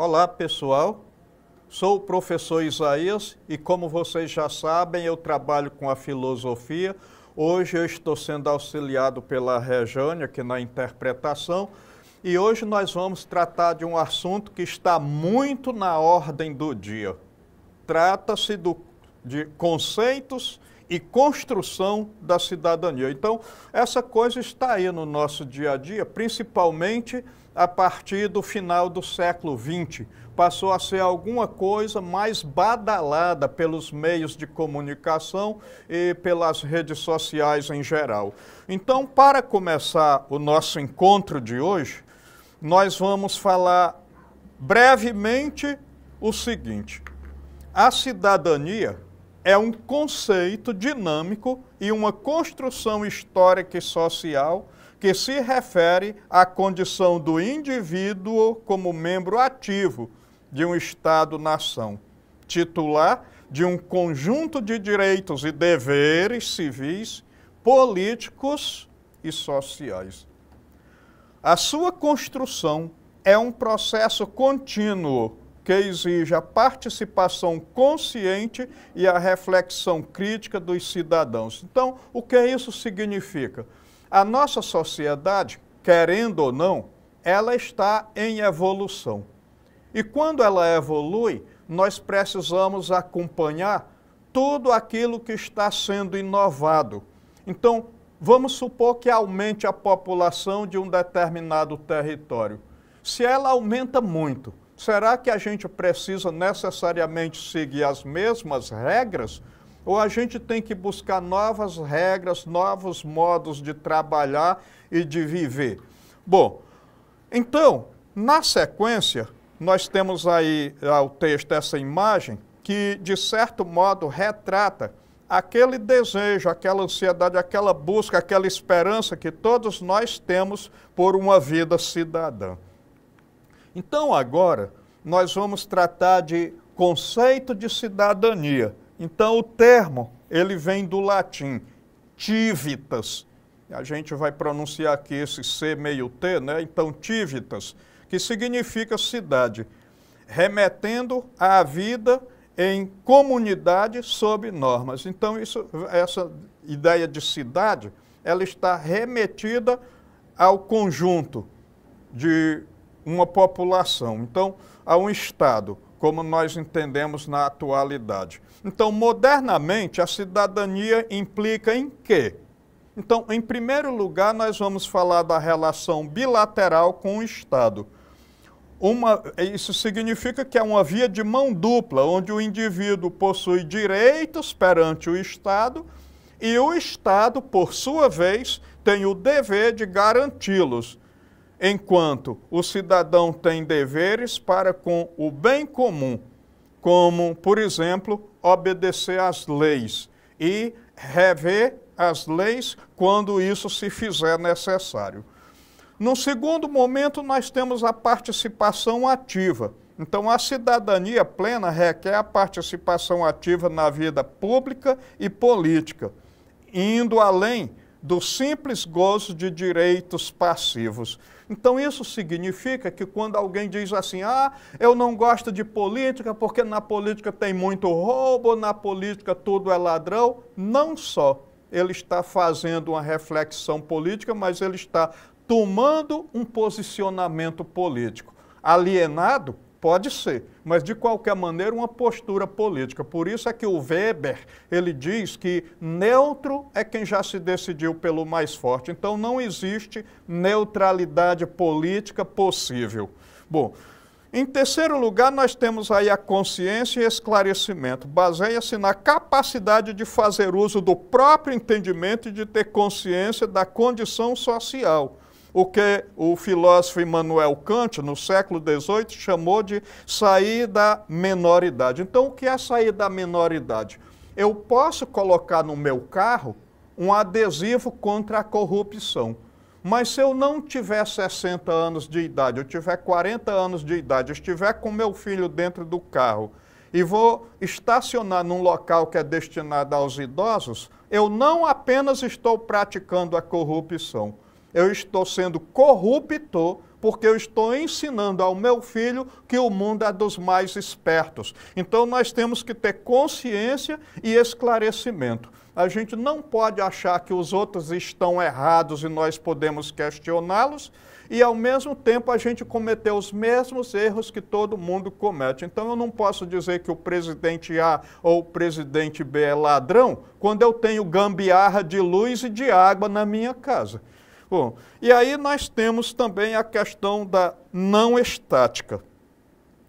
Olá, pessoal. Sou o professor Isaías e, como vocês já sabem, eu trabalho com a filosofia. Hoje eu estou sendo auxiliado pela Rejane aqui na interpretação e hoje nós vamos tratar de um assunto que está muito na ordem do dia. Trata-se de conceitos e construção da cidadania. Então, essa coisa está aí no nosso dia a dia, principalmente a partir do final do século XX. Passou a ser alguma coisa mais badalada pelos meios de comunicação e pelas redes sociais em geral. Então, para começar o nosso encontro de hoje, nós vamos falar brevemente o seguinte: a cidadania é um conceito dinâmico e uma construção histórica e social que se refere à condição do indivíduo como membro ativo de um Estado-nação, titular de um conjunto de direitos e deveres civis, políticos e sociais. A sua construção é um processo contínuo que exige a participação consciente e a reflexão crítica dos cidadãos. Então, o que isso significa? A nossa sociedade, querendo ou não, ela está em evolução. E quando ela evolui, nós precisamos acompanhar tudo aquilo que está sendo inovado. Então, vamos supor que aumente a população de um determinado território. Se ela aumenta muito, será que a gente precisa necessariamente seguir as mesmas regras? Ou a gente tem que buscar novas regras, novos modos de trabalhar e de viver? Bom, então, na sequência, nós temos aí ao texto essa imagem que, de certo modo, retrata aquele desejo, aquela ansiedade, aquela busca, aquela esperança que todos nós temos por uma vida cidadã. Então, agora, nós vamos tratar de conceito de cidadania. Então, o termo, ele vem do latim, civitas. A gente vai pronunciar aqui esse C meio T, né? Então, civitas, que significa cidade, remetendo à vida em comunidade sob normas. Então, essa ideia de cidade, ela está remetida ao conjunto de uma população, então, a um Estado, como nós entendemos na atualidade. Então, modernamente, a cidadania implica em quê? Então, em primeiro lugar, nós vamos falar da relação bilateral com o Estado. Isso significa que é uma via de mão dupla, onde o indivíduo possui direitos perante o Estado e o Estado, por sua vez, tem o dever de garanti-los, enquanto o cidadão tem deveres para com o bem comum, como, por exemplo, obedecer às leis e rever as leis quando isso se fizer necessário. No segundo momento, nós temos a participação ativa. Então, a cidadania plena requer a participação ativa na vida pública e política, indo além do simples gozo de direitos passivos. Então, isso significa que quando alguém diz assim, eu não gosto de política porque na política tem muito roubo, na política tudo é ladrão, não só ele está fazendo uma reflexão política, mas ele está tomando um posicionamento político. Alienado? Pode ser, mas de qualquer maneira uma postura política. Por isso é que o Weber, ele diz que neutro é quem já se decidiu pelo mais forte. Então não existe neutralidade política possível. Bom, em terceiro lugar nós temos aí a consciência e esclarecimento. Baseia-se na capacidade de fazer uso do próprio entendimento e de ter consciência da condição social. O que o filósofo Immanuel Kant, no século XVIII, chamou de sair da menoridade. Então, o que é sair da menoridade? Eu posso colocar no meu carro um adesivo contra a corrupção, mas se eu não tiver 60 anos de idade, eu tiver 40 anos de idade, eu estiver com meu filho dentro do carro e vou estacionar num local que é destinado aos idosos, eu não apenas estou praticando a corrupção, eu estou sendo corruptor, porque eu estou ensinando ao meu filho que o mundo é dos mais espertos. Então nós temos que ter consciência e esclarecimento. A gente não pode achar que os outros estão errados e nós podemos questioná-los, e ao mesmo tempo a gente cometeu os mesmos erros que todo mundo comete. Então eu não posso dizer que o presidente A ou o presidente B é ladrão, quando eu tenho gambiarra de luz e de água na minha casa. Bom, e aí nós temos também a questão da não estática.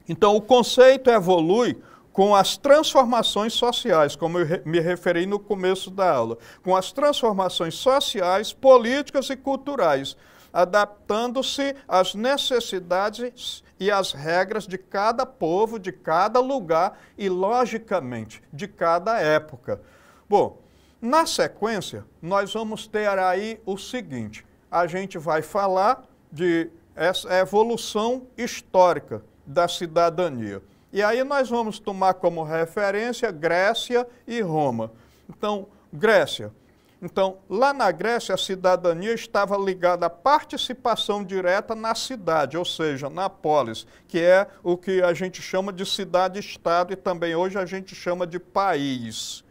Então o conceito evolui com as transformações sociais, como eu me referi no começo da aula, com as transformações sociais, políticas e culturais, adaptando-se às necessidades e às regras de cada povo, de cada lugar e, logicamente, de cada época. Bom, na sequência, nós vamos ter aí o seguinte: a gente vai falar de essa evolução histórica da cidadania. E aí nós vamos tomar como referência Grécia e Roma. Então, Grécia. Então, lá na Grécia, a cidadania estava ligada à participação direta na cidade, ou seja, na polis, que é o que a gente chama de cidade-estado e também hoje a gente chama de país.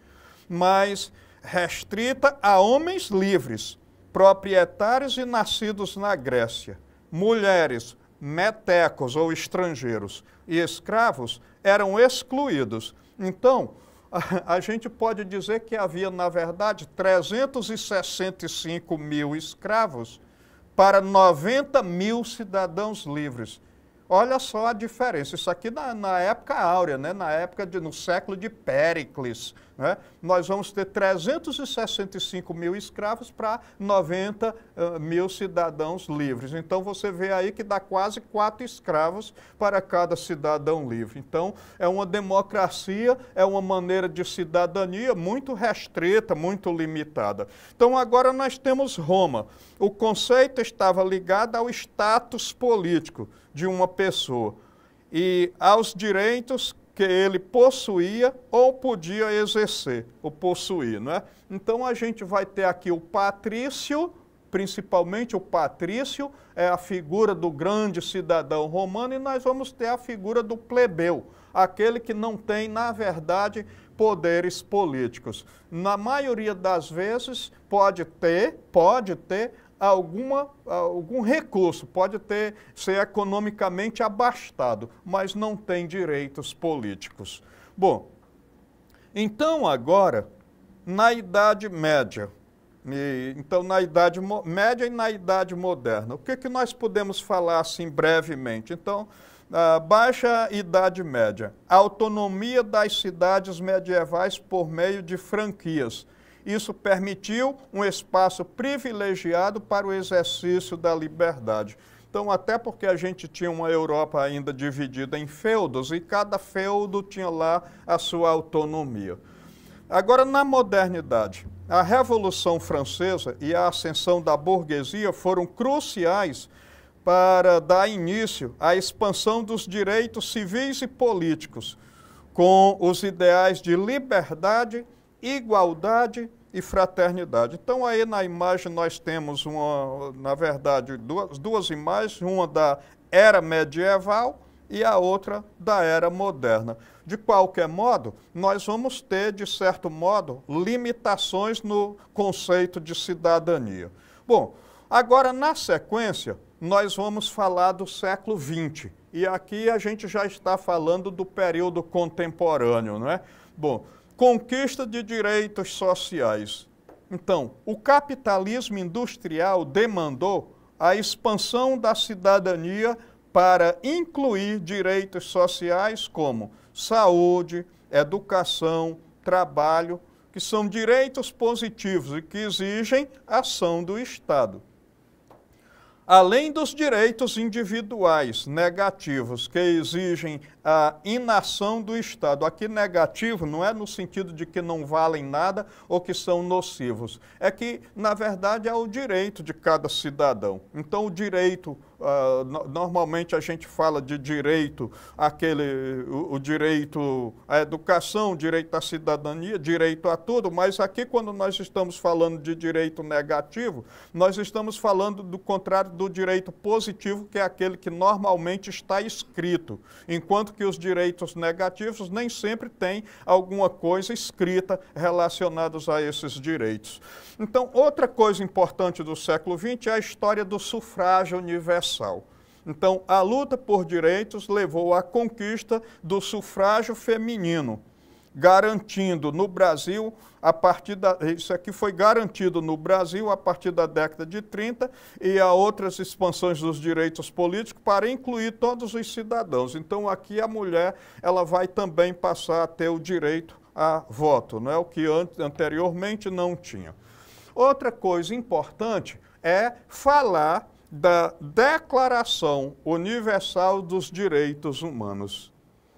Mas restrita a homens livres, proprietários e nascidos na Grécia. Mulheres, metecos ou estrangeiros e escravos eram excluídos. Então, a gente pode dizer que havia, na verdade, 365 mil escravos para 90 mil cidadãos livres. Olha só a diferença. Isso aqui na época áurea, né? No século de Péricles. Né? Nós vamos ter 365 mil escravos para 90 mil cidadãos livres. Então você vê aí que dá quase 4 escravos para cada cidadão livre. Então é uma democracia, é uma maneira de cidadania muito restrita, muito limitada. Então agora nós temos Roma. O conceito estava ligado ao status político de uma pessoa e aos direitos que ele possuía ou podia exercer, ou possuir, não é? Então a gente vai ter aqui o patrício, principalmente o patrício, é a figura do grande cidadão romano, e nós vamos ter a figura do plebeu, aquele que não tem, na verdade, poderes políticos. Na maioria das vezes pode ter algum recurso, pode ser economicamente abastado, mas não tem direitos políticos. Bom, então agora, na Idade Média, na Idade Média e na Idade Moderna, o que nós podemos falar assim brevemente? Então, a Baixa Idade Média, a autonomia das cidades medievais por meio de franquias. Isso permitiu um espaço privilegiado para o exercício da liberdade. Então, até porque a gente tinha uma Europa ainda dividida em feudos, e cada feudo tinha lá a sua autonomia. Agora, na modernidade, a Revolução Francesa e a ascensão da burguesia foram cruciais para dar início à expansão dos direitos civis e políticos, com os ideais de liberdade, igualdade e fraternidade. Então aí na imagem nós temos na verdade, duas imagens, uma da era medieval e a outra da era moderna. De qualquer modo, nós vamos ter, de certo modo, limitações no conceito de cidadania. Bom, agora na sequência, nós vamos falar do século XX. E aqui a gente já está falando do período contemporâneo, não é? Bom, conquista de direitos sociais. Então, o capitalismo industrial demandou a expansão da cidadania para incluir direitos sociais como saúde, educação, trabalho, que são direitos positivos e que exigem ação do Estado. Além dos direitos individuais negativos, que exigem a inação do Estado. Aqui negativo não é no sentido de que não valem nada ou que são nocivos. É que, na verdade, é o direito de cada cidadão. Então, o direito, normalmente a gente fala de direito, o direito à educação, o direito à cidadania, direito a tudo, mas aqui quando nós estamos falando de direito negativo, nós estamos falando do contrário do direito positivo, que é aquele que normalmente está escrito, enquanto que os direitos negativos nem sempre têm alguma coisa escrita relacionada a esses direitos. Então, outra coisa importante do século XX é a história do sufrágio universal. Então, a luta por direitos levou à conquista do sufrágio feminino, garantindo no Brasil, isso aqui foi garantido no Brasil a partir da década de 30 e a outras expansões dos direitos políticos para incluir todos os cidadãos. Então aqui a mulher ela vai também passar a ter o direito a voto, não é o que anteriormente não tinha. Outra coisa importante é falar da Declaração Universal dos Direitos Humanos.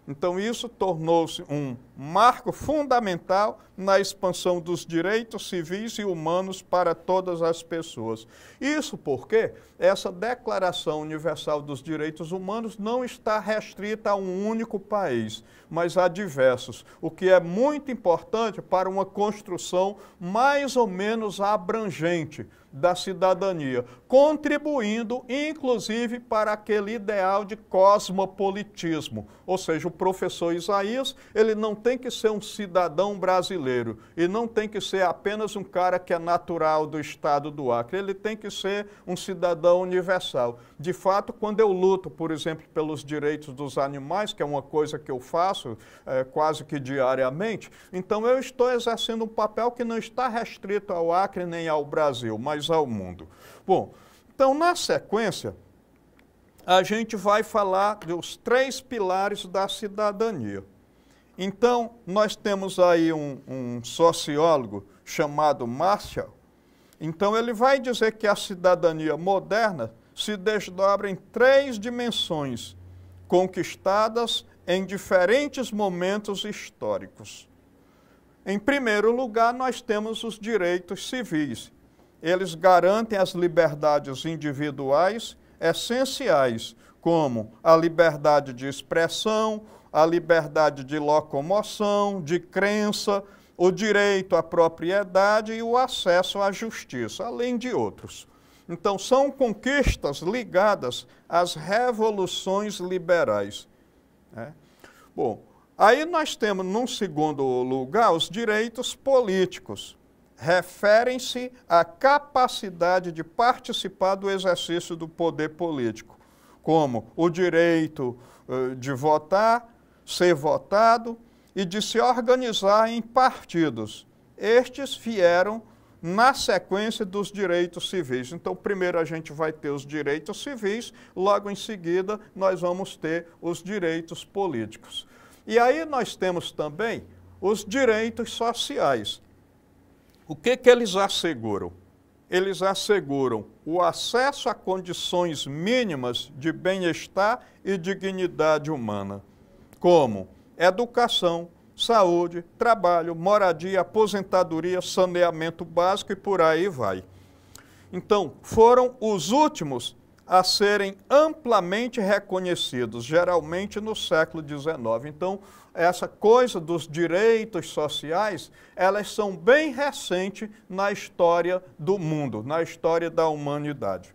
Então, isso tornou-se um marco fundamental na expansão dos direitos civis e humanos para todas as pessoas. Isso porque essa Declaração Universal dos Direitos Humanos não está restrita a um único país, mas a diversos, o que é muito importante para uma construção mais ou menos abrangente da cidadania, contribuindo, inclusive, para aquele ideal de cosmopolitismo. Ou seja, o professor Isaías, ele não tem que ser um cidadão brasileiro e não tem que ser apenas um cara que é natural do estado do Acre, ele tem que ser um cidadão universal. De fato, quando eu luto, por exemplo, pelos direitos dos animais, que é uma coisa que eu faço quase que diariamente, então eu estou exercendo um papel que não está restrito ao Acre nem ao Brasil, mas ao mundo. Bom, então na sequência, a gente vai falar dos 3 pilares da cidadania. Então, nós temos aí um sociólogo chamado Marshall. Então, ele vai dizer que a cidadania moderna se desdobra em 3 dimensões, conquistadas em diferentes momentos históricos. Em primeiro lugar, nós temos os direitos civis. Eles garantem as liberdades individuais essenciais, como a liberdade de expressão, a liberdade de locomoção, de crença, o direito à propriedade e o acesso à justiça, além de outros. Então, são conquistas ligadas às revoluções liberais. Bom, aí nós temos, num segundo lugar, os direitos políticos. Referem-se à capacidade de participar do exercício do poder político, como o direito de votar, ser votado e de se organizar em partidos. Estes vieram na sequência dos direitos civis. Então, primeiro a gente vai ter os direitos civis, logo em seguida nós vamos ter os direitos políticos. E aí nós temos também os direitos sociais. O que eles asseguram? Eles asseguram o acesso a condições mínimas de bem-estar e dignidade humana, como educação, saúde, trabalho, moradia, aposentadoria, saneamento básico e por aí vai. Então, foram os últimos a serem amplamente reconhecidos, geralmente no século XIX. Então, essa coisa dos direitos sociais, elas são bem recentes na história do mundo, na história da humanidade.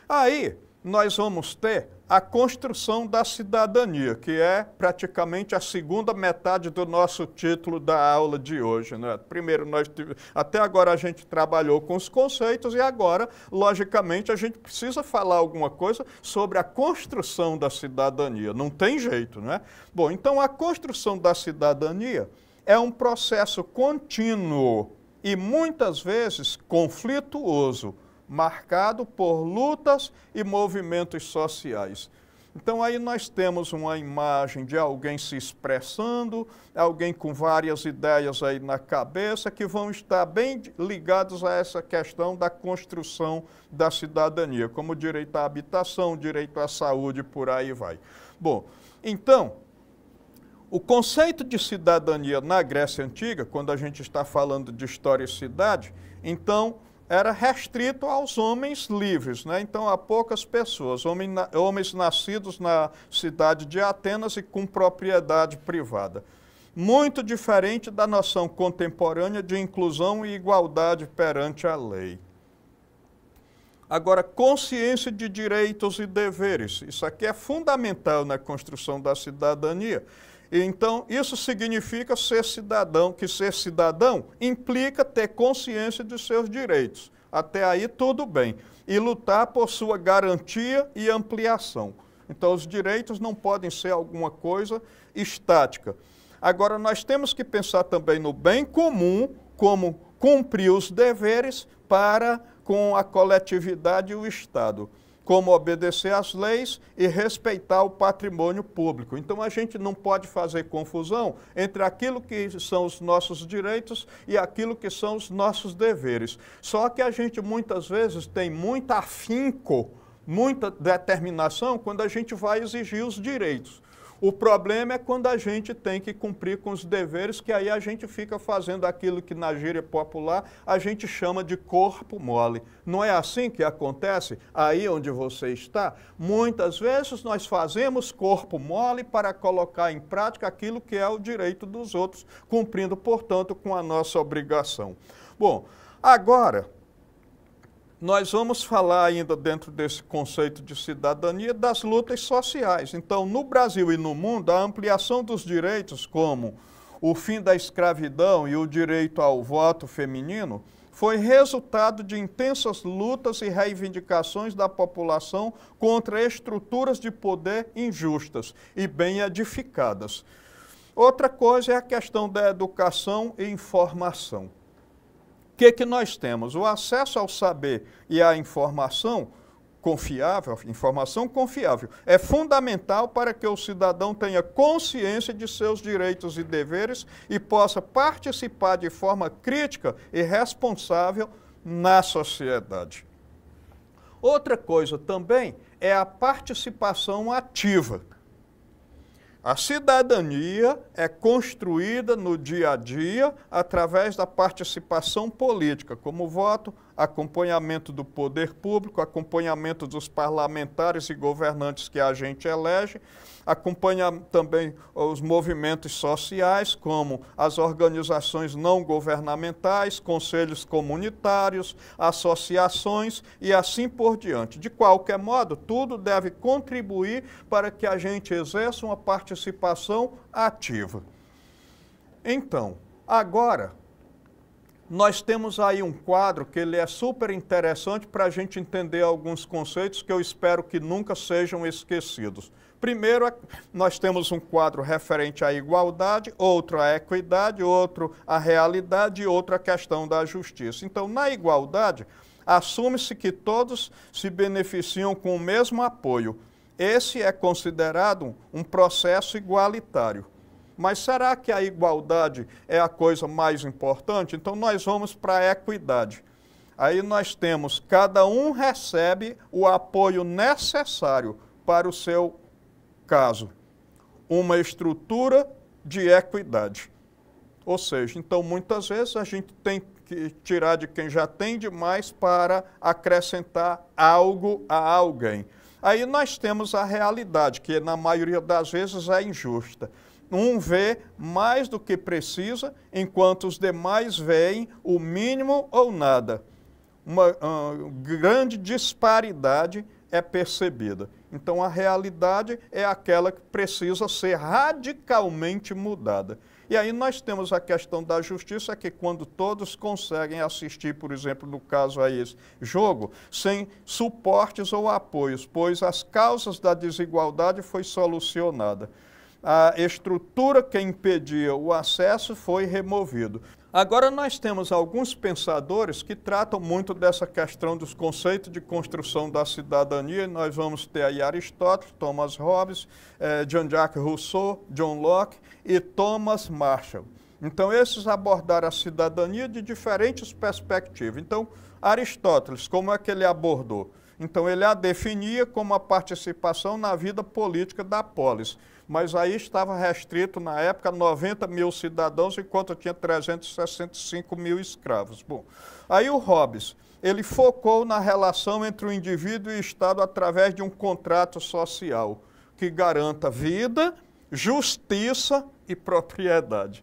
Aí, nós vamos ter a construção da cidadania, que é praticamente a segunda metade do nosso título da aula de hoje, né? Primeiro, até agora a gente trabalhou com os conceitos e agora, logicamente, a gente precisa falar alguma coisa sobre a construção da cidadania. Não tem jeito, né? Bom, então a construção da cidadania é um processo contínuo e muitas vezes conflituoso, marcado por lutas e movimentos sociais. Então aí nós temos uma imagem de alguém se expressando, alguém com várias ideias aí na cabeça que vão estar bem ligados a essa questão da construção da cidadania, como direito à habitação, direito à saúde, por aí vai. Bom, então, O conceito de cidadania na Grécia Antiga, quando a gente está falando de historicidade, então era restrito aos homens livres, né? Então a poucas pessoas, homens nascidos na cidade de Atenas e com propriedade privada. Muito diferente da noção contemporânea de inclusão e igualdade perante a lei. Agora, consciência de direitos e deveres. Isso aqui é fundamental na construção da cidadania. Então, isso significa ser cidadão, que ser cidadão implica ter consciência de seus direitos. Até aí, tudo bem. E lutar por sua garantia e ampliação. Então, os direitos não podem ser alguma coisa estática. Agora, nós temos que pensar também no bem comum, como cumprir os deveres para com a coletividade e o Estado, como obedecer às leis e respeitar o patrimônio público. Então, a gente não pode fazer confusão entre aquilo que são os nossos direitos e aquilo que são os nossos deveres. Só que a gente, muitas vezes, tem muito afinco, muita determinação quando a gente vai exigir os direitos. O problema é quando a gente tem que cumprir com os deveres, que aí a gente fica fazendo aquilo que na gíria popular a gente chama de corpo mole. Não é assim que acontece aí onde você está? Muitas vezes nós fazemos corpo mole para colocar em prática aquilo que é o direito dos outros, cumprindo, portanto, com a nossa obrigação. Bom, agora nós vamos falar ainda dentro desse conceito de cidadania das lutas sociais. Então, no Brasil e no mundo, a ampliação dos direitos, como o fim da escravidão e o direito ao voto feminino, foi resultado de intensas lutas e reivindicações da população contra estruturas de poder injustas e bem edificadas. Outra coisa é a questão da educação e informação. O que nós temos? O acesso ao saber e à informação confiável é fundamental para que o cidadão tenha consciência de seus direitos e deveres e possa participar de forma crítica e responsável na sociedade. Outra coisa também é a participação ativa. A cidadania é construída no dia a dia através da participação política, como voto, acompanhamento do poder público, acompanhamento dos parlamentares e governantes que a gente elege, acompanha também os movimentos sociais, como as organizações não governamentais, conselhos comunitários, associações e assim por diante. De qualquer modo, tudo deve contribuir para que a gente exerça uma participação ativa. Então, agora, nós temos aí um quadro que ele é super interessante para a gente entender alguns conceitos que eu espero que nunca sejam esquecidos. Primeiro, nós temos um quadro referente à igualdade, outro à equidade, outro à realidade e outro à questão da justiça. Então, na igualdade, assume-se que todos se beneficiam com o mesmo apoio. Esse é considerado um processo igualitário. Mas será que a igualdade é a coisa mais importante? Então, nós vamos para a equidade. Aí nós temos, cada um recebe o apoio necessário para o seu caso. Uma estrutura de equidade. Ou seja, então, muitas vezes a gente tem que tirar de quem já tem demais para acrescentar algo a alguém. Aí nós temos a realidade, que na maioria das vezes é injusta. Um vê mais do que precisa, enquanto os demais veem o mínimo ou nada. Uma grande disparidade é percebida. Então, a realidade é aquela que precisa ser radicalmente mudada. E aí nós temos a questão da justiça, que quando todos conseguem assistir, por exemplo, no caso a esse jogo, sem suportes ou apoios, pois as causas da desigualdade foi solucionada. A estrutura que impedia o acesso foi removido. Agora nós temos alguns pensadores que tratam muito dessa questão dos conceitos de construção da cidadania. Nós vamos ter aí Aristóteles, Thomas Hobbes, Jean-Jacques Rousseau, John Locke e Thomas Marshall. Então esses abordaram a cidadania de diferentes perspectivas. Então Aristóteles, como é que ele abordou? Então ele a definia como a participação na vida política da polis. Mas aí estava restrito, na época, a 90 mil cidadãos, enquanto tinha 365 mil escravos. Bom, aí o Hobbes, ele focou na relação entre o indivíduo e o Estado através de um contrato social que garanta vida, justiça e propriedade.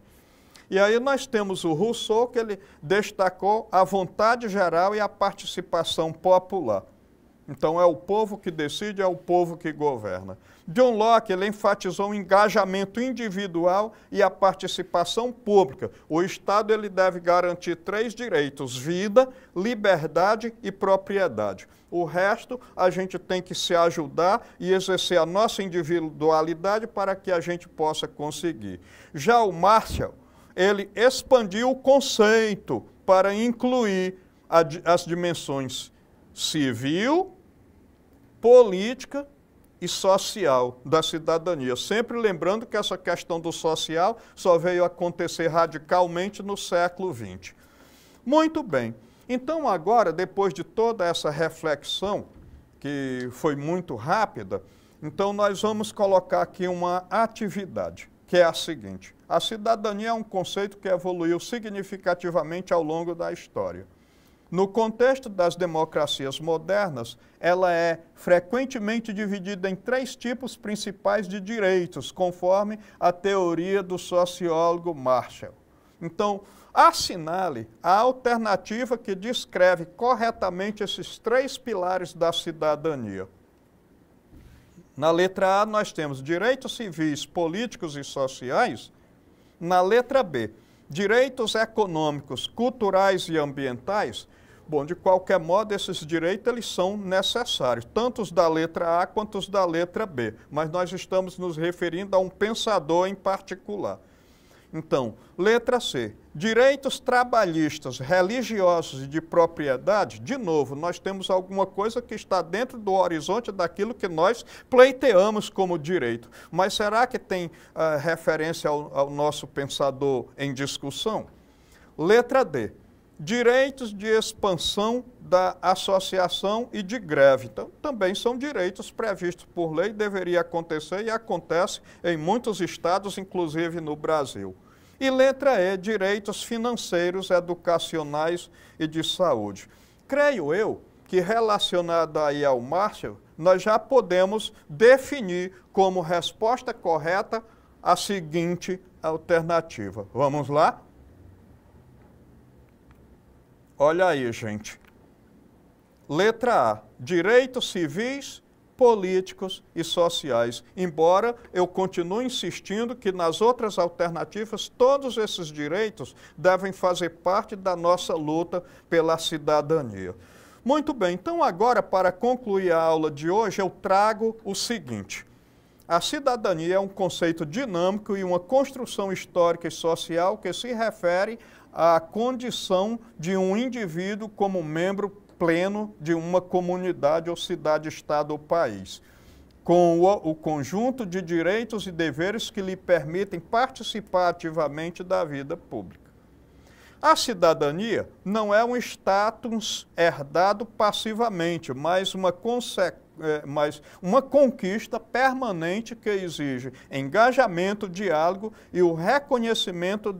E aí nós temos o Rousseau, que ele destacou a vontade geral e a participação popular. Então é o povo que decide, é o povo que governa. John Locke, ele enfatizou o engajamento individual e a participação pública. O Estado ele deve garantir 3 direitos: vida, liberdade e propriedade. O resto, a gente tem que se ajudar e exercer a nossa individualidade para que a gente possa conseguir. Já o Marshall, ele expandiu o conceito para incluir as dimensões civil, política e social da cidadania. Sempre lembrando que essa questão do social só veio acontecer radicalmente no século XX. Muito bem. Então agora, depois de toda essa reflexão, que foi muito rápida, então nós vamos colocar aqui uma atividade, que é a seguinte: a cidadania é um conceito que evoluiu significativamente ao longo da história. No contexto das democracias modernas, ela é frequentemente dividida em 3 tipos principais de direitos, conforme a teoria do sociólogo Marshall. Então, assinale a alternativa que descreve corretamente esses 3 pilares da cidadania. Na letra A, nós temos direitos civis, políticos e sociais. Na letra B, direitos econômicos, culturais e ambientais. Bom, de qualquer modo, esses direitos eles são necessários, tanto os da letra A quanto os da letra B, mas nós estamos nos referindo a um pensador em particular. Então, letra C, direitos trabalhistas, religiosos e de propriedade. De novo, nós temos alguma coisa que está dentro do horizonte daquilo que nós pleiteamos como direito. Mas será que tem referência ao nosso pensador em discussão? Letra D, direitos de expansão da associação e de greve. Então, também são direitos previstos por lei, deveria acontecer e acontece em muitos estados, inclusive no Brasil. E letra E, direitos financeiros, educacionais e de saúde. Creio eu que, relacionado aí ao Marshall, nós já podemos definir como resposta correta a seguinte alternativa. Vamos lá? Olha aí, gente. Letra A, direitos civis, políticos e sociais. Embora eu continue insistindo que nas outras alternativas, todos esses direitos devem fazer parte da nossa luta pela cidadania. Muito bem, então agora, para concluir a aula de hoje, eu trago o seguinte. A cidadania é um conceito dinâmico e uma construção histórica e social que se refere à condição de um indivíduo como membro pleno de uma comunidade ou cidade, estado ou país, com o conjunto de direitos e deveres que lhe permitem participar ativamente da vida pública. A cidadania não é um status herdado passivamente, mas uma conquista permanente que exige engajamento, diálogo e o reconhecimento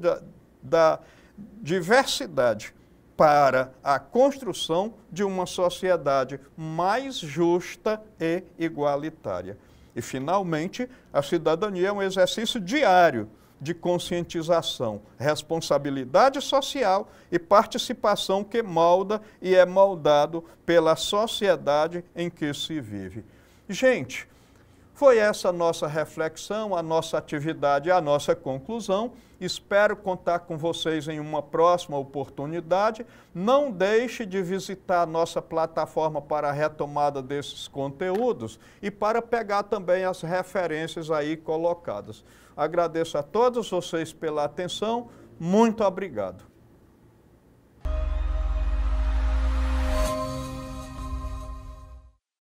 da diversidade para a construção de uma sociedade mais justa e igualitária. E, finalmente, a cidadania é um exercício diário de conscientização, responsabilidade social e participação que molda e é moldado pela sociedade em que se vive. Gente, foi essa a nossa reflexão, a nossa atividade, a nossa conclusão. Espero contar com vocês em uma próxima oportunidade. Não deixe de visitar a nossa plataforma para a retomada desses conteúdos e para pegar também as referências aí colocadas. Agradeço a todos vocês pela atenção. Muito obrigado.